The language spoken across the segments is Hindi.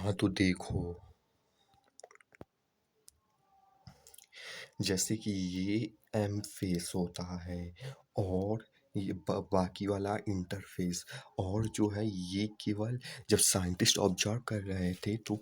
हाँ, तो देखो, जैसे कि ये एम फेस होता है और ये बाकी वाला इंटरफेस। और जो है ये केवल जब साइंटिस्ट ऑब्जर्व कर रहे थे तो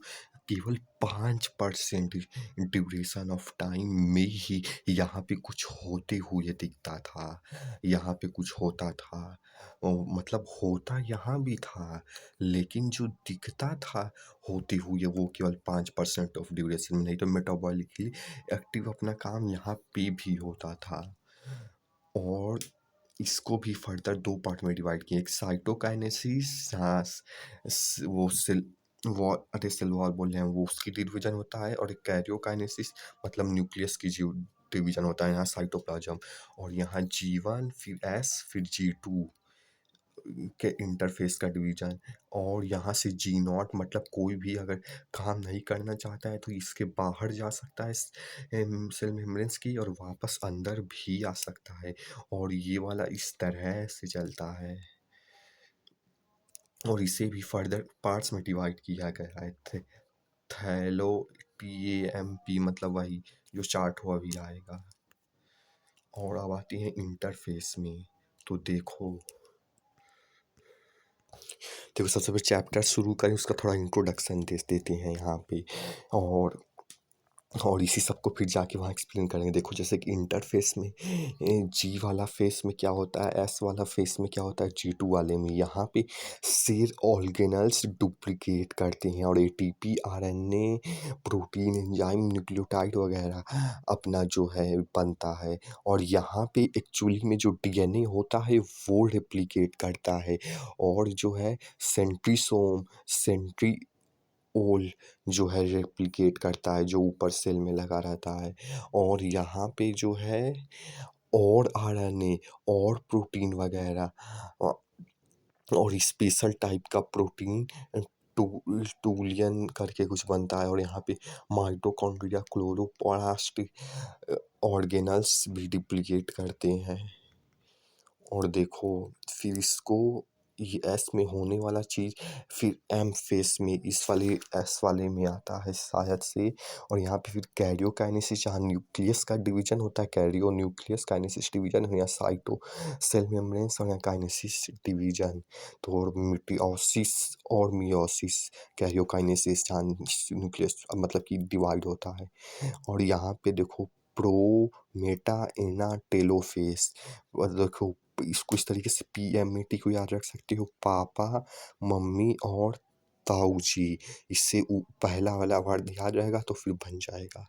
केवल 5% ड्यूरेशन ऑफ टाइम में ही यहाँ पे कुछ होते हुए दिखता था। यहाँ पे कुछ होता था। मतलब होता यहाँ भी था, लेकिन जो दिखता था होते हुए वो केवल 5% ऑफ ड्यूरेशन में, नहीं तो मेटाबॉलिकली एक्टिव अपना काम यहाँ पे भी होता था। और इसको भी फर्दर 2 पार्ट में डिवाइड किया। एक साइटोकाइनेसिस, हाँ, वो सेल वॉल, अरे सेल वॉल बोल रहे हैं, वो उसकी डिवीजन होता है। और एक कैरियोकाइनेसिस मतलब न्यूक्लियस की डिवीजन होता है, यहाँ साइटोप्लाज्म। और यहाँ G1 फिर S फिर G2 के इंटरफेस का डिवीजन। और यहाँ से G0 मतलब कोई भी अगर काम नहीं करना चाहता है तो इसके बाहर जा सकता है सेल मेम्ब्रेन्स की, और वापस अंदर भी आ सकता है। और ये वाला इस तरह से चलता है। और इसे भी फर्दर पार्ट्स में डिवाइड किया गया है। थैलो PAMP मतलब वही जो चार्ट हुआ अभी आएगा। और अब आती है इंटरफेस में। तो देखो सबसे पहले चैप्टर शुरू करें, उसका थोड़ा इंट्रोडक्शन दे देते हैं यहाँ पे। और इसी सबको फिर जाके वहाँ एक्सप्लेन करेंगे। देखो जैसे कि इंटरफेस में जी वाला फेस में क्या होता है, एस वाला फेस में क्या होता है, G2 वाले में यहाँ पे सेल ऑर्गेनल्स डुप्लीकेट करते हैं और ATP RNA protein enzyme nucleotide वगैरह अपना जो है बनता है। और यहाँ पे एक्चुअली में जो DNA होता है वो रेप्लिकेट करता है। और जो है सेंट्रीसोम सेंट्रीओल जो है रेप्लिकेट करता है, जो ऊपर सेल में लगा रहता है। और यहाँ पे जो है और RNA और प्रोटीन वगैरह और स्पेशल टाइप का प्रोटीन टूलियन करके कुछ बनता है। और यहाँ पे माइटोकॉन्ड्रिया क्लोरोप्लास्ट ऑर्गेनल्स भी डिप्लीकेट करते हैं। और देखो फिर इसको ये एस में होने वाला चीज़ फिर एम फेस में इस वाले एस वाले में आता है शायद से। और यहाँ पे फिर कैरियोकाइनेसिस जहाँ न्यूक्लियस का डिवीजन होता है, कैरियो न्यूक्लियस काइनेसिस डिवीजन है, यहाँ साइटो सेल मेम्ब्रेन्स और यहाँ काइनेसिस डिवीजन। तो और मिटोसिस और मियोसिस कैरियोकाइनेसिस जहाँ न्यूक्लियस मतलब कि डिवाइड होता है। और यहाँ पे देखो प्रो मेटा एना टेलोफेस। और देखो इसको इस तरीके से PMAT को याद रख सकते हो, पापा मम्मी और ताऊ जी। इससे पहला वाला वर्ड याद रहेगा तो फिर बन जाएगा।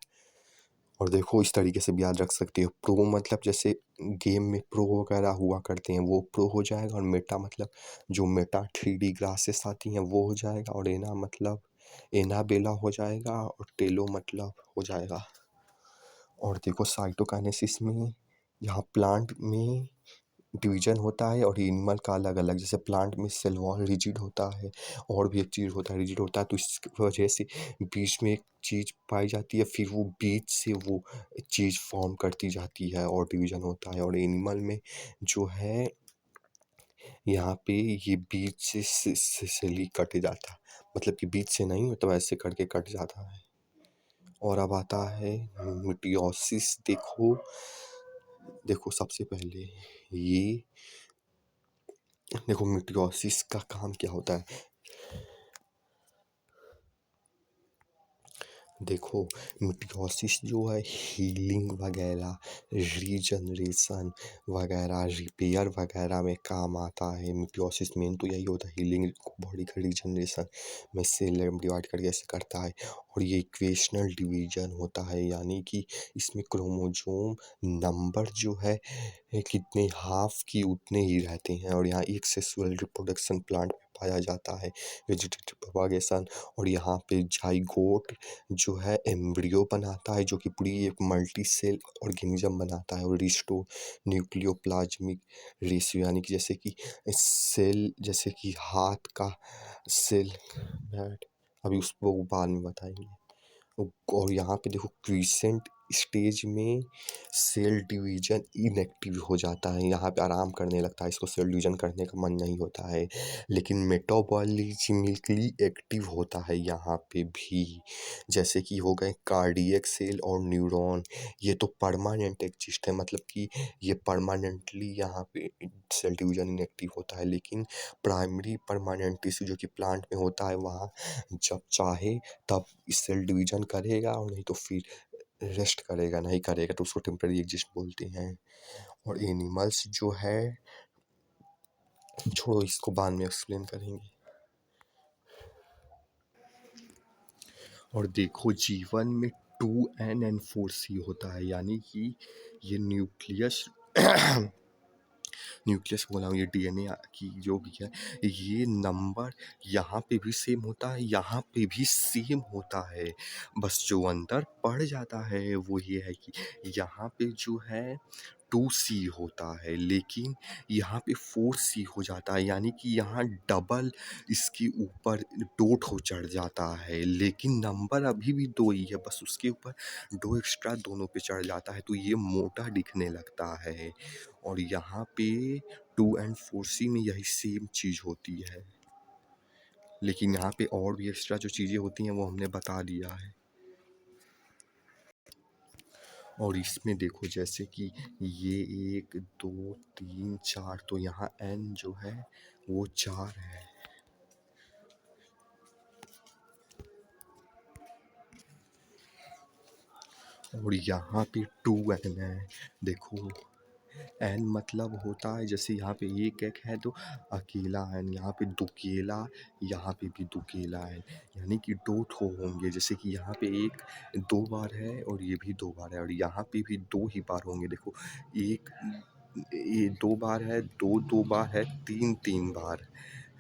और देखो इस तरीके से भी याद रख सकते हो, प्रो मतलब जैसे गेम में प्रो वगैरह हुआ करते हैं वो प्रो हो जाएगा। और मेटा मतलब जो मेटा 3D ग्लासेस आती हैं वो हो जाएगा। और एना मतलब एना बेला हो जाएगा। और टेलो मतलब हो जाएगा। और देखो साइटोकाइनेसिस में यहाँ प्लांट में डिवीजन होता है और एनिमल का अलग अलग। जैसे प्लांट में सेल वॉल रिजिड होता है, और भी एक चीज़ होता है रिजिड होता है, तो इस वजह से बीच में एक चीज़ पाई जाती है, फिर वो बीच से वो चीज़ फॉर्म करती जाती है और डिवीजन होता है। और एनिमल में जो है यहाँ पे ये बीच से सेली कट जाता है, मतलब कि बीच से नहीं मतलब ऐसे करके कट जाता है। और अब आता है मिटोसिस। देखो सबसे पहले ये देखो मिटोसिस का काम क्या होता है। देखो मिटोसिस जो है हीलिंग वगैरह, रीजनरेशन वगैरह, रिपेयर वगैरह में काम आता है। मिटोसिस मेन तो यही होता है, हीलिंग बॉडी का रीजनरेशन में सेल डिवाइड करके ऐसे करता है। और ये इक्वेशनल डिवीजन होता है, यानी कि इसमें क्रोमोसोम नंबर जो है कितने हाफ की उतने ही रहते हैं। और यहाँ एक सेक्सुअल रिप्रोडक्शन प्लांट में पाया जाता है, वेजिटेटिव प्रोपागेशन। और यहाँ पे जाइगोट जो है एम्ब्रियो बनाता है, जो कि पूरी एक मल्टी सेल ऑर्गेनिज्म बनाता है। और रिस्टो न्यूक्लियोप्लाज्मिक रेशियो, यानी कि जैसे कि सेल, जैसे कि हाथ का सेल, अभी उसको बाद में बताएंगे। और यहाँ पे देखो क्रिसेंट स्टेज में सेल डिवीज़न इनएक्टिव हो जाता है, यहाँ पे आराम करने लगता है, इसको सेल डिवीज़न करने का मन नहीं होता है। लेकिन मेटाबॉलिज़्मिकली एक्टिव होता है यहाँ पे भी, जैसे कि हो गए कार्डियक सेल और न्यूरॉन, ये तो परमानेंट एक्सिस्ट है, मतलब कि ये परमानेंटली यहाँ पे सेल डिवीज़न इनएक्टिव होता है। लेकिन प्राइमरी परमानेंट टिश्यू जो कि प्लांट में होता है, वहाँ जब चाहे तब सेल डिवीज़न करेगा, और नहीं तो फिर रेस्ट करेगा, नहीं करेगा तो उसको टेम्परेरी एग्जिस्ट बोलते हैं। और एनिमल्स जो है, छोड़ो इसको बाद में एक्सप्लेन करेंगे। और देखो जीवन में 2n and 4c होता है, यानी कि ये न्यूक्लियस न्यूक्लियस बोला हूँ, ये डीएनए की जो भी है, ये नंबर यहाँ पे भी सेम होता है, यहाँ पे भी सेम होता है। बस जो अंदर पड़ जाता है वो ये है कि यहाँ पे जो है 2c होता है, लेकिन यहाँ पे 4c हो जाता है, यानी कि यहाँ डबल इसके ऊपर 2 ठो चढ़ जाता है, लेकिन नंबर अभी भी 2 ही है, बस उसके ऊपर 2 एक्स्ट्रा दोनों पे चढ़ जाता है, तो ये मोटा दिखने लगता है। और यहाँ पे 2 एंड 4c में यही सेम चीज़ होती है, लेकिन यहाँ पे और भी एक्स्ट्रा जो चीज़ें होती हैं वो हमने बता दिया है। और इसमें देखो जैसे कि ये 1 2 3 4, तो यहाँ n जो है वो 4 है। और यहाँ पे 2n है। देखो n मतलब होता है, जैसे यहाँ पे एक है तो अकेला है, यहाँ पे दुकेला, यहाँ पे भी दुकेला है, यानी कि 2 ठो होंगे। जैसे कि यहाँ पे एक 2 बार है और ये भी 2 बार है, और यहाँ पे भी 2 ही बार होंगे। देखो एक ये 2 बार है, 2 2 बार है, 3 3 बार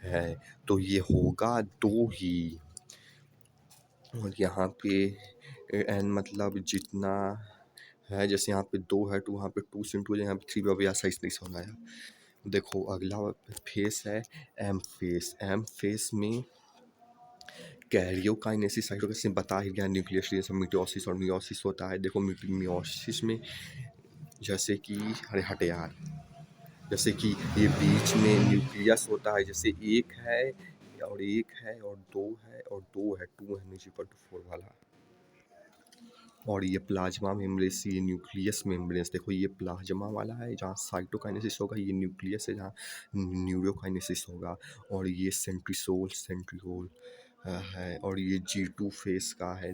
है, तो ये होगा 2 ही। और यहाँ पे n मतलब जितना है, जैसे यहाँ पे 2 है तो वहाँ पे 2 से 2, यहाँ पे 3 अभी ऐसा इसलिए सुनाया। देखो अगला फेस है एम फेस। एम फेस में कैरियोकाइनेसिस साइटोकिनेसिस बता ही गया, न्यूक्लियस मिटोसिस और मियोसिस होता है। देखो मियोसिस में जैसे कि अरे हटे यार, जैसे कि ये बीच में न्यूक्लियस होता है, जैसे एक है और दो है और दो है, 2 है नीचे पर 4 वाला। और ये प्लाज्मा मेम्ब्रेन, ये न्यूक्लियस मेम्ब्रेन। देखो ये प्लाज्मा वाला है जहाँ साइटोकाइनेसिस होगा, ये न्यूक्लियस है जहाँ न्यूरोकाइनेसिस होगा। और ये सेंट्रियोल है, और ये G2 फेस का है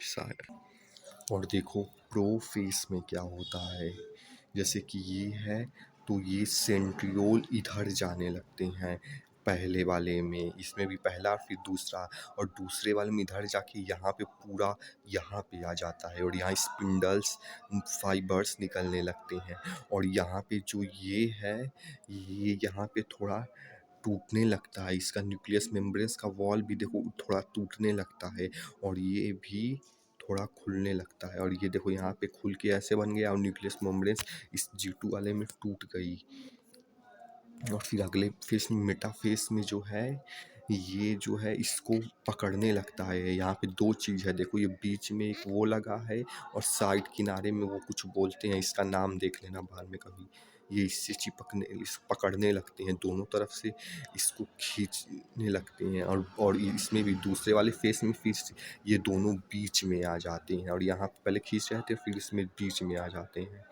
शायद। और देखो प्रो फेस में क्या होता है, जैसे कि ये है तो ये सेंट्रियोल इधर जाने लगते हैं पहले वाले में, इसमें भी पहला फिर दूसरा, और दूसरे वाले में इधर जाके यहाँ पे पूरा यहाँ पे आ जाता है, और यहाँ स्पिंडल्स फाइबर्स निकलने लगते हैं। और यहाँ पे जो ये है, ये यहाँ पे थोड़ा टूटने लगता है, इसका न्यूक्लियस मेम्ब्रेन्स का वॉल भी देखो थोड़ा टूटने लगता है, और ये भी थोड़ा खुलने लगता है। और ये देखो यहाँ पे खुल के ऐसे बन गया, और न्यूक्लियस मेम्ब्रेन्स इस G2 वाले में टूट गई। और फिर अगले फेस में मेटा फेस में जो है, ये जो है इसको पकड़ने लगता है। यहाँ पे 2 चीज़ है, देखो ये बीच में एक वो लगा है, और साइड किनारे में वो कुछ बोलते हैं, इसका नाम देख लेना बाद में कभी। ये इससे पकड़ने लगते हैं, दोनों तरफ से इसको खींचने लगते हैं, और इसमें भी दूसरे वाले फेस में फिर ये दोनों बीच में आ जाते हैं, और यहाँ पे पहले खींच रहे थे फिर इसमें बीच में आ जाते हैं।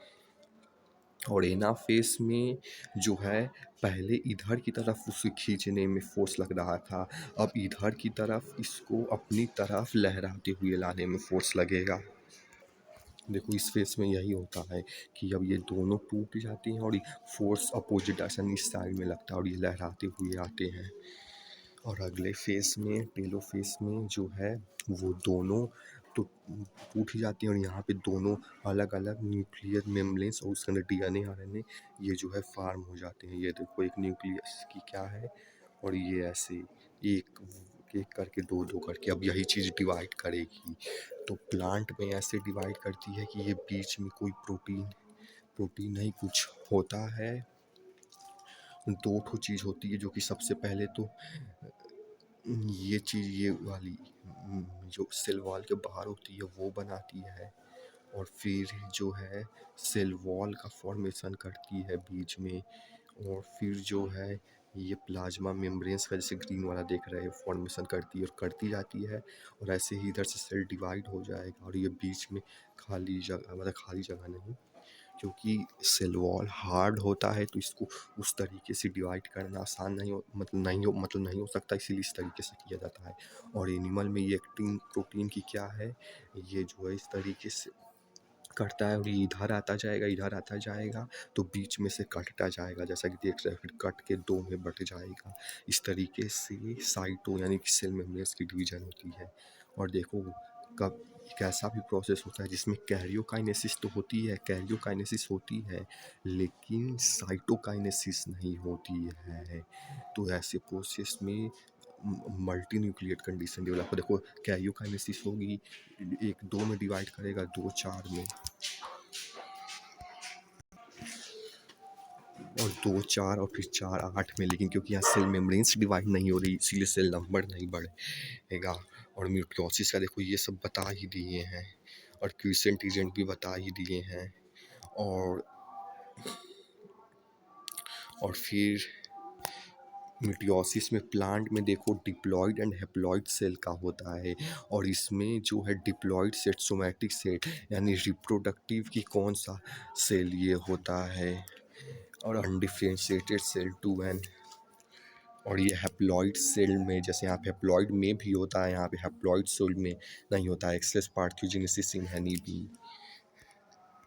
और एनाफेस में जो है, पहले इधर की तरफ उसे खींचने में फोर्स लग रहा था, अब इधर की तरफ इसको अपनी तरफ लहराते हुए लाने में फोर्स लगेगा। देखो इस फेस में यही होता है कि अब ये दोनों टूट जाते हैं, और फोर्स अपोजिट डायरेक्शन इस साइड में लगता है, और ये लहराते हुए आते हैं। और अगले फेस में टेलो फेस में जो है, वो दोनों तो टूट ही जाती हैं, और यहाँ पे दोनों अलग अलग न्यूक्लियर मेम्ब्रेन्स और उसके अंदर डीएनए आरएनए ये जो है फार्म हो जाते हैं। ये देखो एक न्यूक्लियस की क्या है, और ये ऐसे एक एक करके दो दो करके अब यही चीज़ डिवाइड करेगी। तो प्लांट में ऐसे डिवाइड करती है कि ये बीच में कोई प्रोटीन प्रोटीन नहीं कुछ होता है, 2 ठो चीज़ होती है, जो कि सबसे पहले तो ये चीज़ ये वाली जो सेल वॉल के बाहर होती है वो बनाती है, और फिर जो है सेल वॉल का फॉर्मेशन करती है बीच में, और फिर जो है ये प्लाज्मा मेम्ब्रेन्स का जैसे ग्रीन वाला देख रहे हैं फॉर्मेशन करती है और करती जाती है, और ऐसे ही इधर से सेल डिवाइड हो जाएगा, और ये बीच में खाली जगह, मतलब खाली जगह नहीं, क्योंकि सेल वॉल हार्ड होता है तो इसको उस तरीके से डिवाइड करना आसान नहीं हो, मतलब नहीं हो सकता, इसीलिए इस तरीके से किया जाता है। और एनिमल में ये एक्टिन प्रोटीन की क्या है, ये जो है इस तरीके से कटता है, और ये इधर आता जाएगा, इधर आता जाएगा, तो बीच में से कटता जाएगा, जैसा कि देख रहे हैं, फिर कट के दो में बट जाएगा। इस तरीके से साइटो यानी कि सेल मेम्ब्रेन्स की डिवीजन होती है। और देखो कब कैसा भी प्रोसेस होता है जिसमें कैरियोकाइनेसिस तो होती है, कैरियोकाइनेसिस होती है, लेकिन साइटोकाइनेसिस नहीं होती है। तो ऐसे प्रोसेस में मल्टी न्यूक्लिएट कंडीशन डेवलप हो, देखो कैरियोकाइनेसिस होगी, एक दो में डिवाइड करेगा, दो चार में, और दो चार, और फिर चार आठ में, लेकिन क्योंकि यहाँ सेल मेम्ब्रेन्स डिवाइड नहीं हो रही इसीलिए सेल नंबर नहीं बढ़ेगा। और म्यूटोसिस का देखो ये सब बता ही दिए हैं, और क्विसेंट एजेंट भी बता ही दिए हैं, और फिर मिटोसिस में प्लांट में देखो डिप्लॉइड एंड हैप्लॉइड सेल का होता है, और इसमें जो है डिप्लॉइड सेट सोमैटिक सेट यानी रिप्रोडक्टिव की कौन सा सेल ये होता है, और अनडिफरेंशिएटेड सेल 2n। और ये हैप्लॉइड सेल में, जैसे यहाँ पे हैप्लॉइड में भी होता है, यहाँ पे हैप्लॉइड सेल में नहीं होता है, एक्सेस पार्थ्योजेनेसिस इन हनी बी।